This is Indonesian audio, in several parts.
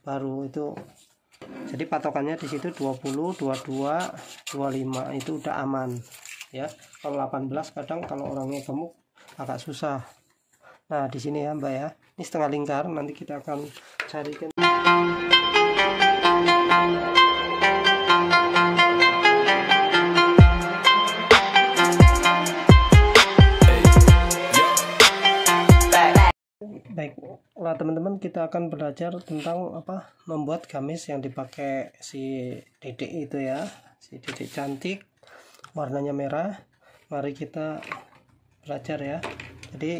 baru itu. Jadi patokannya di situ 20, 22, 25 itu udah aman ya. Kalau 18 kadang kalau orangnya gemuk agak susah. Nah di sini ya Mbak ya, ini setengah lingkar, nanti kita akan carikan. Baiklah teman-teman, kita akan belajar tentang membuat gamis yang dipakai si dedek itu ya, si dedek cantik, warnanya merah. Mari kita belajar ya. Jadi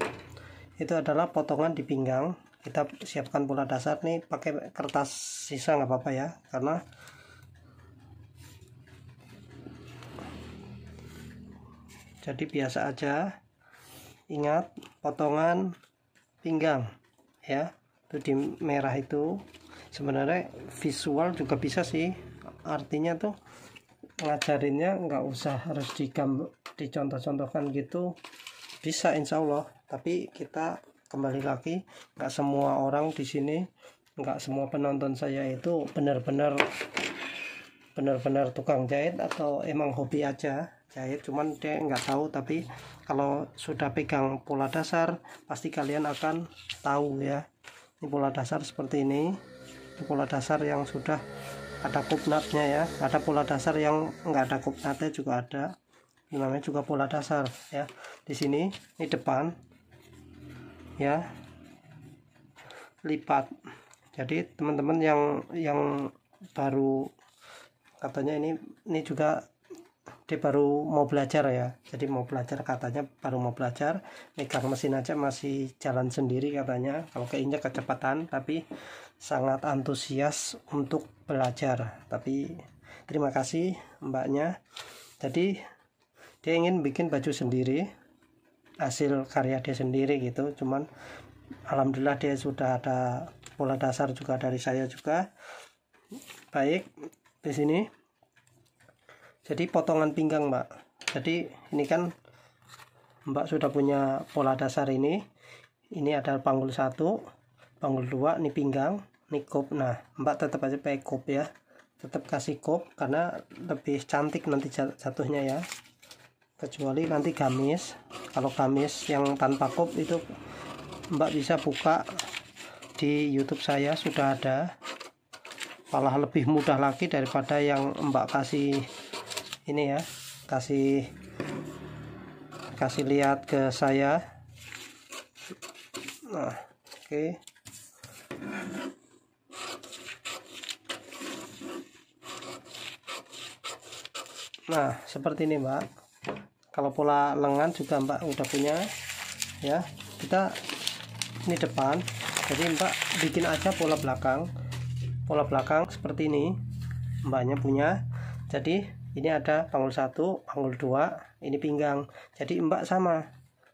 itu adalah potongan di pinggang. Kita siapkan pola dasar nih, pakai kertas sisa nggak apa-apa ya, karena jadi biasa aja. Ingat potongan pinggang ya, itu di merah itu. Sebenarnya visual juga bisa sih, artinya tuh ngajarinnya nggak usah harus dicontoh-contohkan gitu, bisa insya Allah. Tapi kita kembali lagi, nggak semua orang di sini, nggak semua penonton saya itu benar-benar tukang jahit atau emang hobi aja jahit, cuman dia nggak tahu. Tapi kalau sudah pegang pola dasar pasti kalian akan tahu ya. Ini pola dasar seperti ini. Ini pola dasar yang sudah ada kupnatnya ya, ada pola dasar yang nggak ada kupnatnya juga ada. Ini namanya juga pola dasar ya. Di sini ini depan ya, lipat. Jadi teman-teman yang baru, katanya ini juga dia baru mau belajar ya, jadi mau belajar, katanya baru mau belajar, megang mesin aja masih jalan sendiri katanya kalau keinjak kecepatan, tapi sangat antusias untuk belajar. Tapi terima kasih mbaknya. Jadi dia ingin bikin baju sendiri, hasil karya dia sendiri gitu. Cuman alhamdulillah dia sudah ada pola dasar juga dari saya juga. Baik, di sini jadi potongan pinggang mbak. Jadi ini kan mbak sudah punya pola dasar ini ada panggul 1, panggul 2, ini pinggang, ini kop. Nah mbak tetap aja pakai kop ya, tetap kasih kop karena lebih cantik nanti jatuhnya ya. Kecuali nanti gamis, kalau gamis yang tanpa kop itu mbak bisa buka di YouTube saya, sudah ada, malah lebih mudah lagi daripada yang mbak kasih ini ya, kasih lihat ke saya. Nah oke. Nah seperti ini mbak. Kalau pola lengan juga mbak udah punya ya. Kita ini depan, jadi mbak bikin aja pola belakang seperti ini, mbaknya punya. Jadi ini ada panggul 1, panggul 2, ini pinggang. Jadi mbak sama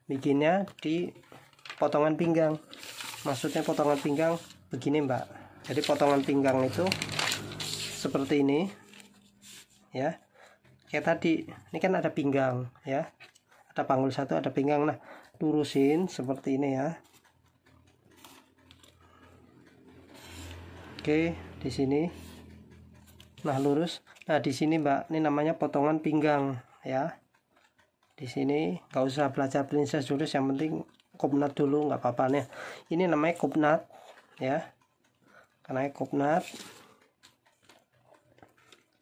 bikinnya di potongan pinggang. Maksudnya potongan pinggang begini mbak. Jadi potongan pinggang itu seperti ini ya, kayak tadi. Ini kan ada pinggang ya, ada panggul 1, ada pinggang. Nah lurusin seperti ini ya. Oke, di sini. Nah lurus. Nah di sini mbak, ini namanya potongan pinggang ya. Di sini nggak usah belajar princess dulu, yang penting kopnat dulu nggak apa-apa nih. Ini namanya kopnat ya, karena kopnat.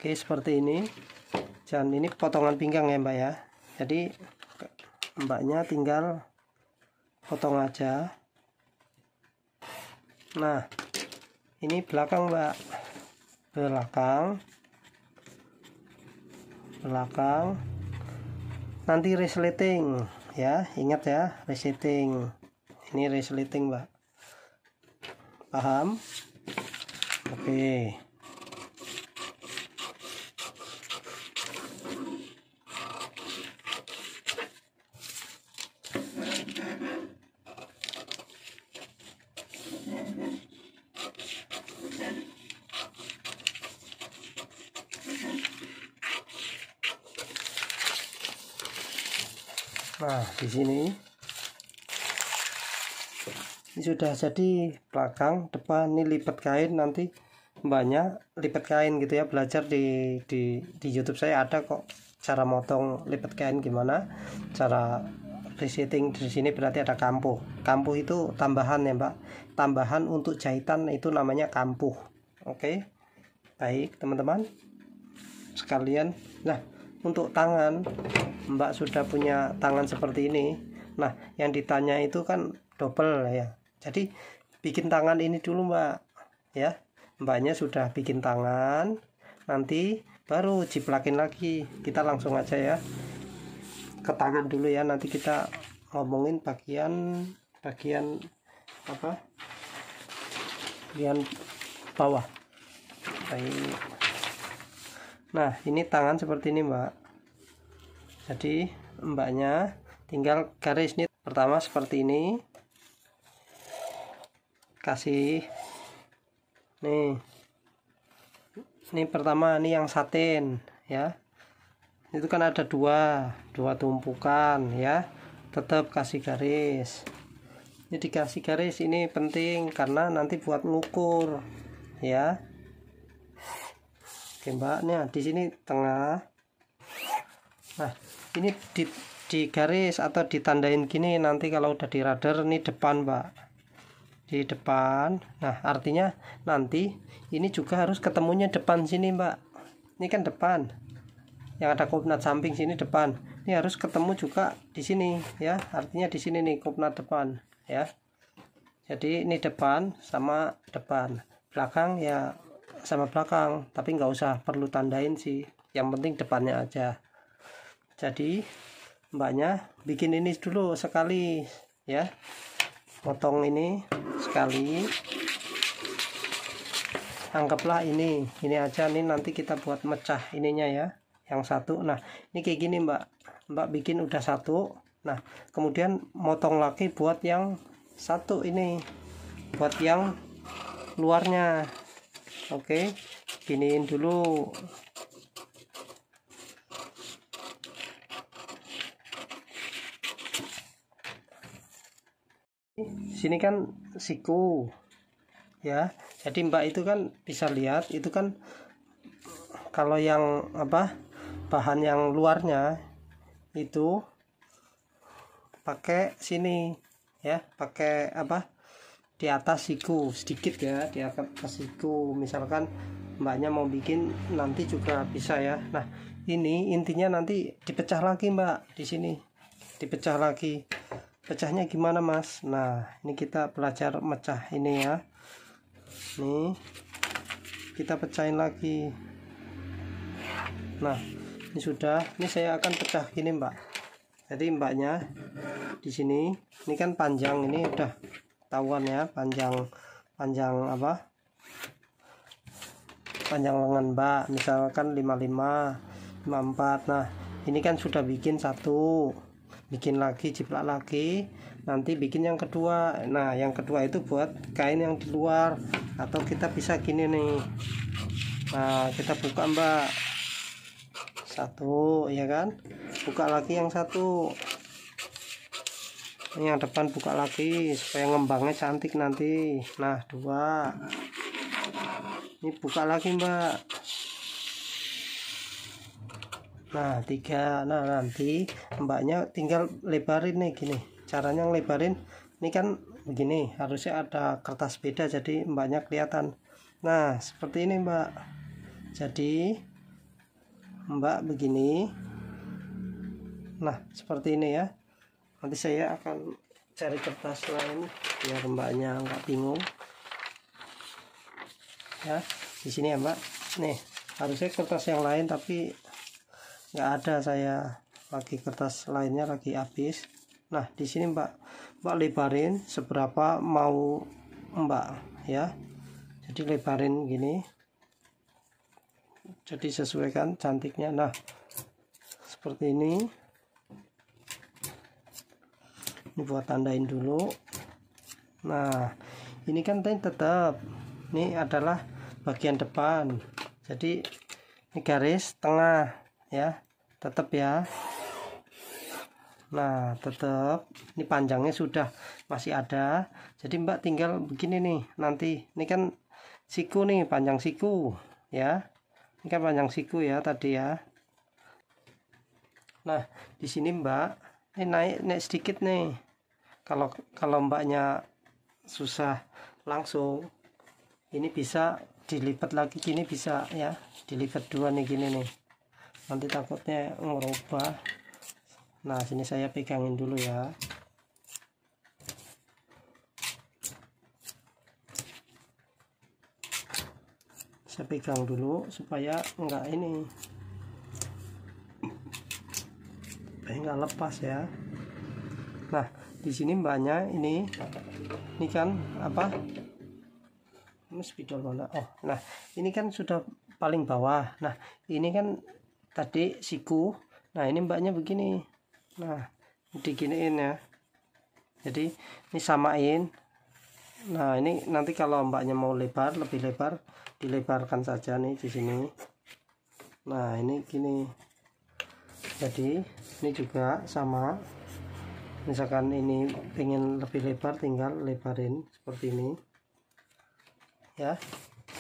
Oke seperti ini. Dan ini potongan pinggang ya mbak ya. Jadi mbaknya tinggal potong aja. Nah ini belakang mbak, belakang nanti resleting ya, ingat ya, resleting. Ini resleting mbak, paham? Oke. Nah, di sini Ini sudah jadi belakang, depan. Ini lipat kain, nanti mbaknya lipat kain gitu ya. Belajar di YouTube saya ada kok cara motong lipat kain gimana, cara resetting. Di sini berarti ada kampuh. Kampuh itu tambahan ya mbak, tambahan untuk jahitan, itu namanya kampuh. Oke, baik teman-teman sekalian. Nah, untuk tangan, mbak sudah punya tangan seperti ini. Nah, yang ditanya itu kan double ya, jadi bikin tangan ini dulu mbak ya. Mbaknya sudah bikin tangan, nanti baru jiplakin lagi. Kita langsung aja ya ke tangan dulu ya, nanti kita ngomongin bagian apa, bagian bawah. Baik. Nah, ini tangan seperti ini mbak, jadi mbaknya tinggal garis nih. Pertama seperti ini, kasih nih, ini pertama, ini yang satin ya, itu kan ada dua tumpukan ya, tetap kasih garis. Ini dikasih garis, ini penting karena nanti buat ngukur ya. Oke mbak, nah di sini tengah. Nah, ini di garis atau ditandain gini, nanti kalau udah di radar ini depan mbak, di depan. Nah, artinya nanti ini juga harus ketemunya depan sini mbak. Ini kan depan, yang ada kopnat samping sini depan. Ini harus ketemu juga di sini ya, artinya di sini nih kopnat depan ya. Jadi ini depan sama depan, belakang ya sama belakang, tapi nggak usah perlu tandain sih, yang penting depannya aja. Jadi mbaknya bikin ini dulu sekali ya, potong ini sekali, anggaplah ini aja nih, nanti kita buat mecah ininya ya, yang satu. Nah, ini kayak gini mbak bikin udah satu. Nah, kemudian motong lagi buat yang satu ini, buat yang luarnya. Oke, giniin dulu. Sini kan siku ya, jadi mbak itu kan bisa lihat, itu kan kalau yang apa, bahan yang luarnya itu pakai sini ya, pakai apa, di atas siku sedikit ya, di atas siku. Misalkan mbaknya mau bikin nanti juga bisa ya. Nah, ini intinya nanti dipecah lagi mbak, di sini dipecah lagi. Pecahnya gimana mas? Nah, ini kita belajar mecah ini ya. Nih kita pecahin lagi. Nah, ini sudah, ini saya akan pecah gini mbak. Jadi mbaknya di sini, ini kan panjang, ini udah tahuan ya, panjang apa, panjang lengan mbak, misalkan 55, 54. Nah, ini kan sudah bikin satu, bikin lagi, jiplak lagi, nanti bikin yang kedua. Nah, yang kedua itu buat kain yang di luar, atau kita bisa gini nih. Nah, kita buka mbak, satu ya kan, buka lagi yang satu, ini yang depan buka lagi supaya ngembangnya cantik nanti. Nah, dua, ini buka lagi mbak. Nah, tiga. Nah, nanti mbaknya tinggal lebarin nih gini, caranya ngelebarin. Ini kan begini, harusnya ada kertas beda jadi mbaknya kelihatan. Nah, seperti ini mbak. Jadi mbak begini, nah seperti ini ya. Nanti saya akan cari kertas lain biar mbaknya nggak bingung ya. Di sini ya mbak, nih harusnya kertas yang lain tapi nggak ada, saya lagi kertas lainnya lagi habis. Nah, di sini mbak lebarin seberapa mau mbak ya, jadi lebarin gini, jadi sesuaikan cantiknya. Nah, seperti ini buat tandain dulu. Nah, ini kan tetap, ini adalah bagian depan, jadi ini garis tengah ya, tetap ya. Nah tetap ini panjangnya sudah masih ada, jadi Mbak tinggal begini nih. Nanti ini kan siku nih, panjang siku ya, ini kan panjang siku ya tadi ya. Nah di sini Mbak ini naik sedikit nih. Kalau Mbaknya susah langsung, ini bisa dilipat lagi gini, bisa ya, dilipat dua nih gini nih, nanti takutnya ngerubah. Nah sini saya pegangin dulu ya. Saya pegang dulu supaya enggak ini, enggak lepas ya. Nah di sini Mbaknya ini kan apa, ini spidol mana? Oh nah ini kan sudah paling bawah. Nah ini kan tadi siku. Nah ini Mbaknya begini. Nah diginiin ya, jadi ini samain. Nah ini nanti kalau Mbaknya mau lebar, lebih lebar, dilebarkan saja nih di sini. Nah ini gini, jadi ini juga sama. Misalkan ini pengen lebih lebar, tinggal lebarin seperti ini ya.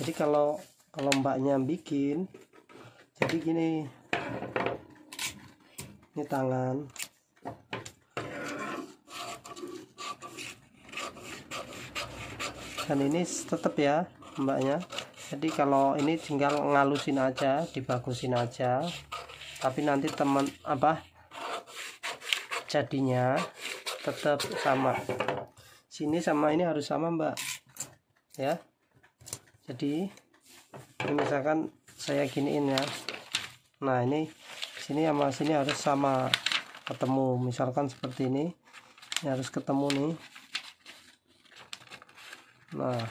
Jadi kalau Mbaknya bikin jadi gini, ini tangan, dan ini tetap ya Mbaknya. Jadi kalau ini tinggal ngalusin aja, dibagusin aja, tapi nanti teman apa jadinya tetap sama. Sini sama ini harus sama Mbak ya. Jadi ini misalkan saya giniin ya. Nah ini sini sama sini harus sama, ketemu. Misalkan seperti ini harus ketemu nih. Nah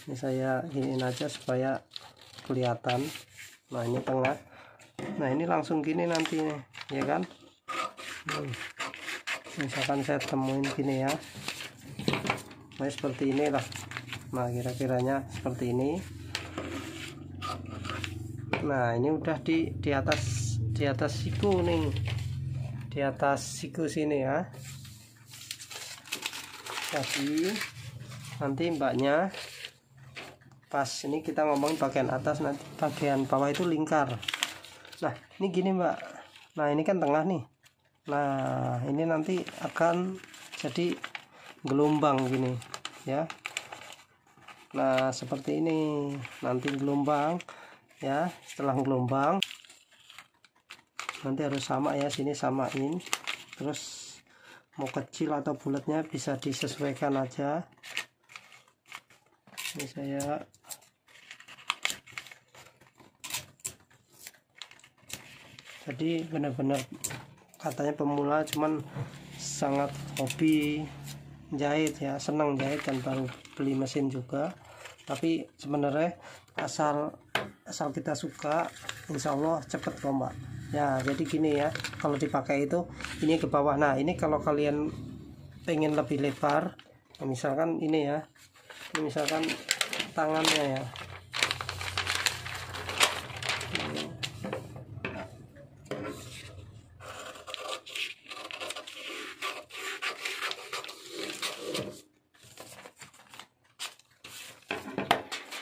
ini saya giniin aja supaya kelihatan. Nah ini tengah. Nah ini langsung gini nanti nih ya kan. Misalkan saya temuin gini ya, nah seperti inilah. Nah kira-kiranya seperti ini. Nah ini udah di atas siku nih, di atas siku sini ya. Jadi nanti Mbaknya pas ini kita ngomongin bagian atas, nanti bagian bawah itu lingkar. Nah ini gini Mbak, nah ini kan tengah nih. Nah ini nanti akan jadi gelombang gini ya. Nah seperti ini nanti gelombang ya. Setelah gelombang nanti harus sama ya, sini samain. Terus mau kecil atau bulatnya bisa disesuaikan aja. Ini saya jadi benar-benar katanya pemula, cuman sangat hobi jahit ya, senang jahit dan baru beli mesin juga. Tapi sebenarnya asal kita suka, insya Allah cepet kok Mbak ya. Jadi gini ya, kalau dipakai itu ini ke bawah. Nah ini kalau kalian pengen lebih lebar, misalkan ini ya, ini misalkan tangannya ya,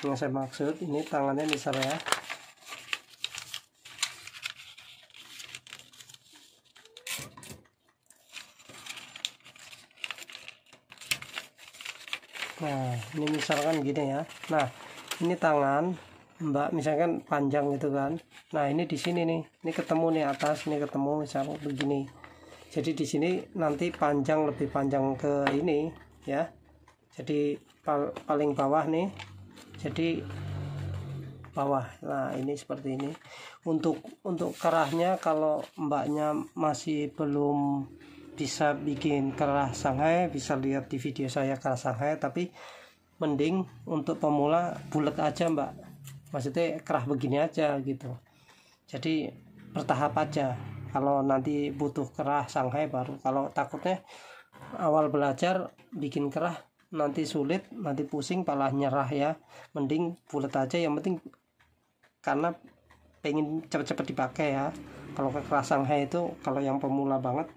yang saya maksud ini tangannya besar ya. Nah ini misalkan gini ya. Nah ini tangan Mbak misalkan panjang gitu kan. Nah ini di sini nih, ini ketemu nih atas, ini ketemu misalnya begini. Jadi di sini nanti panjang, lebih panjang ke ini ya. Jadi paling bawah nih, jadi bawah. Nah ini seperti ini. Untuk kerahnya, kalau Mbaknya masih belum bisa bikin kerah Shanghai, bisa lihat di video saya kerah Shanghai. Tapi mending untuk pemula bulat aja Mbak, maksudnya kerah begini aja gitu. Jadi bertahap aja. Kalau nanti butuh kerah Shanghai baru. Kalau takutnya awal belajar bikin kerah nanti sulit, nanti pusing, malah nyerah ya. Mending bulat aja, yang penting karena pengen cepet-cepet dipakai ya. Kalau kekerasan H itu kalau yang pemula banget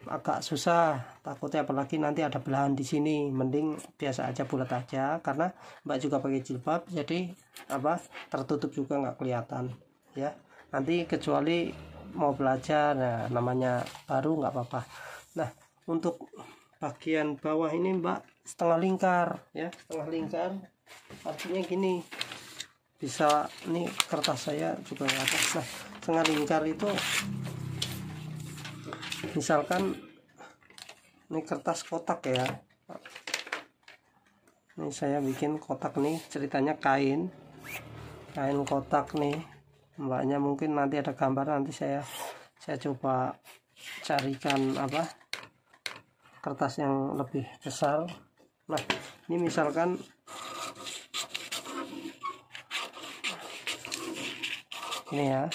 agak susah, takutnya apalagi nanti ada belahan di sini. Mending biasa aja, bulat aja, karena Mbak juga pakai jilbab, jadi tertutup juga nggak kelihatan ya. Nanti kecuali mau belajar, nah namanya baru nggak apa-apa. Nah, untuk bagian bawah ini Mbak setengah lingkar ya, setengah lingkar artinya gini, bisa nih kertas saya juga nggak ada. Nah, setengah lingkar itu misalkan ini kertas kotak ya, ini saya bikin kotak nih, ceritanya kain kotak nih. Mbaknya mungkin nanti ada gambar, nanti saya coba carikan kertas yang lebih besar. Nah, ini misalkan ini ya.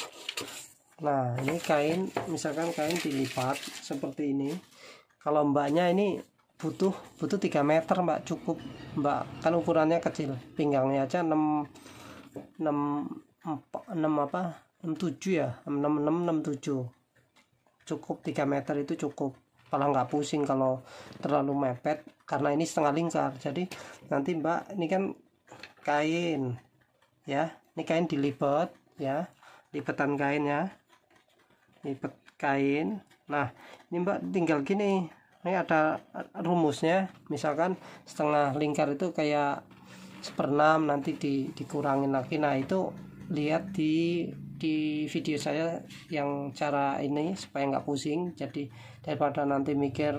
Nah, ini kain, misalkan kain dilipat seperti ini. Kalau Mbaknya ini butuh 3 meter Mbak, cukup Mbak, kan ukurannya kecil, pinggangnya aja 67 ya, 67, cukup 3 meter itu cukup, malah nggak pusing kalau terlalu mepet, karena ini setengah lingkar. Jadi nanti Mbak, ini kan kain ya, ini kain dilipat ya, lipatan kain ya, lipat kain. Nah, ini Mbak tinggal gini, ini ada rumusnya, misalkan setengah lingkar itu kayak 1/6, nanti dikurangin lagi. Nah, itu lihat di video saya yang cara ini supaya nggak pusing. Jadi daripada nanti mikir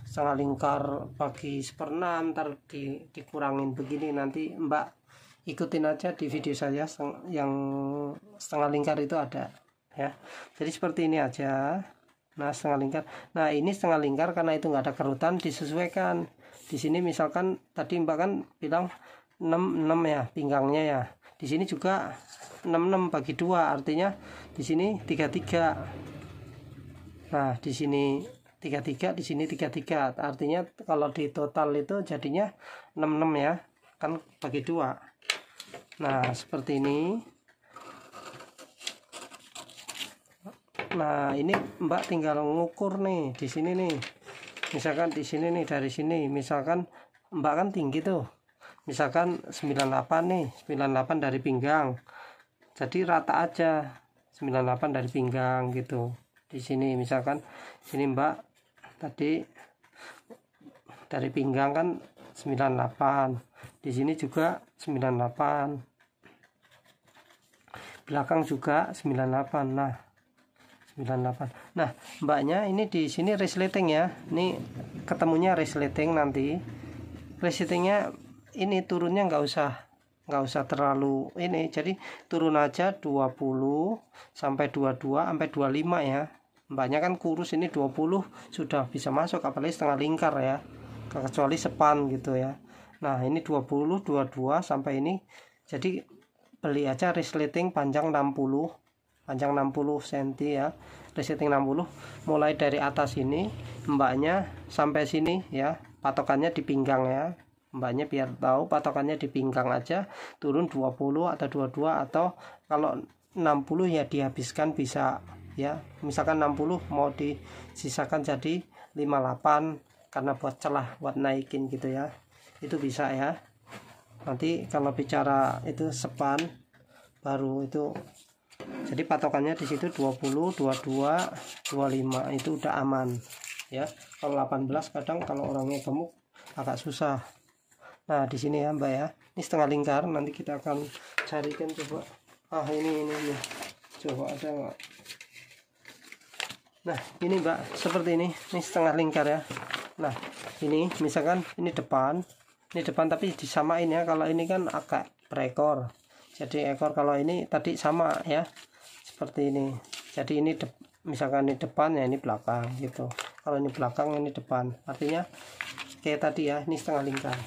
setengah lingkar bagi 1/6 ntar dikurangin begini, nanti Mbak ikutin aja di video saya yang setengah lingkar itu ada ya. Jadi seperti ini aja. Nah, setengah lingkar. Nah, ini setengah lingkar karena itu nggak ada kerutan, disesuaikan. Di sini misalkan tadi Mbak kan bilang 6 ya pinggangnya ya. Di sini juga 6 bagi 2, artinya di sini 33. Nah, di sini 33, di sini 33. Artinya kalau di total itu jadinya 66 ya. Kan bagi 2. Nah, seperti ini. Nah, ini Mbak tinggal ngukur nih di sini nih. Misalkan di sini nih, dari sini misalkan Mbak kan tinggi tuh. Misalkan 98 nih, 98 dari pinggang. Jadi rata aja 98 dari pinggang gitu. Di sini misalkan sini Mbak tadi dari pinggang kan 98. Di sini juga 98. Belakang juga 98. Nah, 98. Nah, Mbaknya ini di sini resleting ya. Ini ketemunya resleting nanti. Resletingnya ini turunnya nggak usah terlalu ini, jadi turun aja 20 sampai 22 sampai 25 ya. Mbaknya kan kurus, ini 20 sudah bisa masuk, apalagi setengah lingkar ya, kecuali sepan gitu ya. Nah, ini 20 22 sampai ini, jadi beli aja resleting panjang 60 cm ya, resleting 60. Mulai dari atas ini Mbaknya sampai sini ya, patokannya di pinggang ya. Mbaknya biar tahu patokannya di pinggang aja, turun 20 atau 22, atau kalau 60 ya dihabiskan bisa ya. Misalkan 60 mau disisakan jadi 58 karena buat celah, buat naikin gitu ya. Itu bisa ya. Nanti kalau bicara itu sepan baru itu, jadi patokannya di situ 20, 22, 25 itu udah aman ya. Kalau 18 kadang kalau orangnya gemuk agak susah. Nah, di sini ya Mbak ya, ini setengah lingkar, nanti kita akan carikan coba. Ini coba ada nggak? Nah, ini Mbak seperti ini setengah lingkar ya. Nah, ini misalkan ini depan tapi disamain ya. Kalau ini kan agak berekor, jadi ekor. Kalau ini tadi sama ya, seperti ini. Jadi ini misalkan ini depan ya, ini belakang gitu. Kalau ini belakang, ini depan, artinya kayak tadi ya, ini setengah lingkar.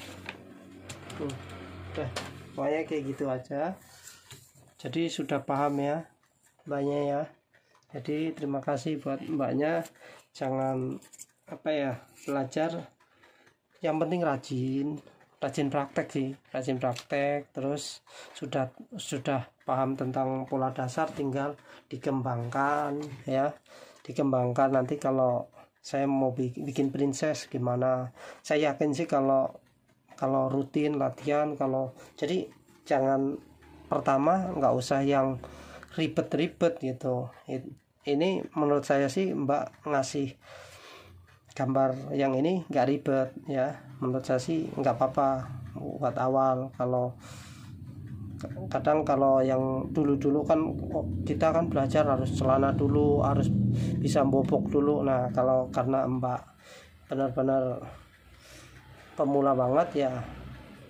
Udah, pokoknya kayak gitu aja. Jadi sudah paham ya Mbaknya ya. Jadi terima kasih buat Mbaknya. Jangan belajar, yang penting rajin praktek sih, rajin praktek. Terus sudah paham tentang pola dasar, tinggal dikembangkan ya, dikembangkan. Nanti kalau saya mau bikin princess gimana, saya yakin sih kalau rutin latihan, kalau jadi jangan pertama nggak usah yang ribet-ribet gitu. Ini menurut saya sih Mbak ngasih gambar yang ini nggak ribet ya, menurut saya sih nggak apa-apa buat awal. Kalau kadang kalau yang dulu-dulu kan kita kan belajar harus celana dulu, harus bisa bobok dulu. Nah kalau karena Mbak benar-benar pemula banget ya,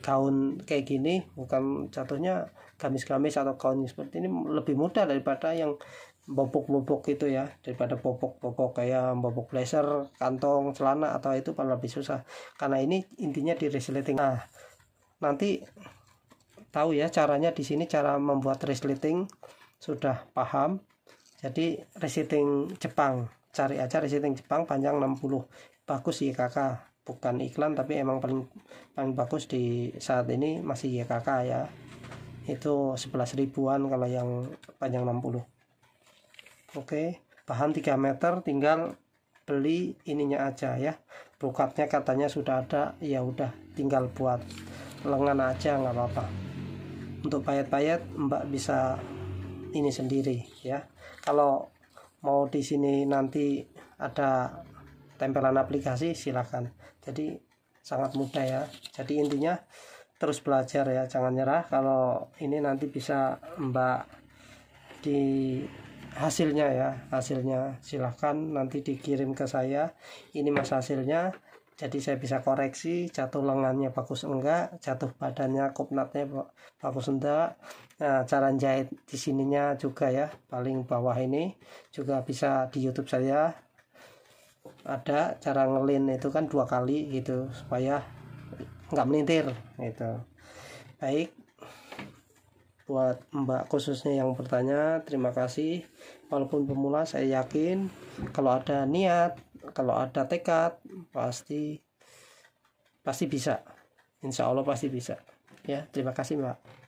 gaun kayak gini bukan jatuhnya gamis-gamis atau gaun seperti ini lebih mudah daripada yang bobok-bobok gitu ya, daripada bobok-bobok kayak bobok blazer, kantong, celana, atau itu paling lebih susah. Karena ini intinya di resleting. Nah nanti tahu ya caranya di sini, cara membuat resleting sudah paham. Jadi resleting Jepang, cari aja resleting Jepang panjang 60, bagus YKK, bukan iklan tapi emang paling bagus di saat ini masih YKK ya, itu 11 ribuan kalau yang panjang 60. Oke, bahan 3 meter, tinggal beli ininya aja ya, brokatnya katanya sudah ada, ya udah tinggal buat lengan aja nggak apa-apa. Untuk payet-payet Mbak bisa ini sendiri ya. Kalau mau di sini nanti ada tempelan aplikasi silakan. Jadi sangat mudah ya. Jadi intinya terus belajar ya, jangan nyerah. Kalau ini nanti bisa Mbak di hasilnya ya, hasilnya silahkan nanti dikirim ke saya, ini mas hasilnya. Jadi saya bisa koreksi jatuh lengannya bagus enggak, jatuh badannya kopnatnya bagus enggak. Nah cara jahit di sininya juga ya, paling bawah ini juga bisa di YouTube saya ada cara ngelin, itu kan 2 kali gitu supaya nggak melintir gitu. Baik, buat Mbak khususnya yang bertanya, terima kasih. Walaupun pemula, saya yakin kalau ada niat, kalau ada tekad, pasti bisa. Insya Allah pasti bisa ya. Terima kasih Mbak.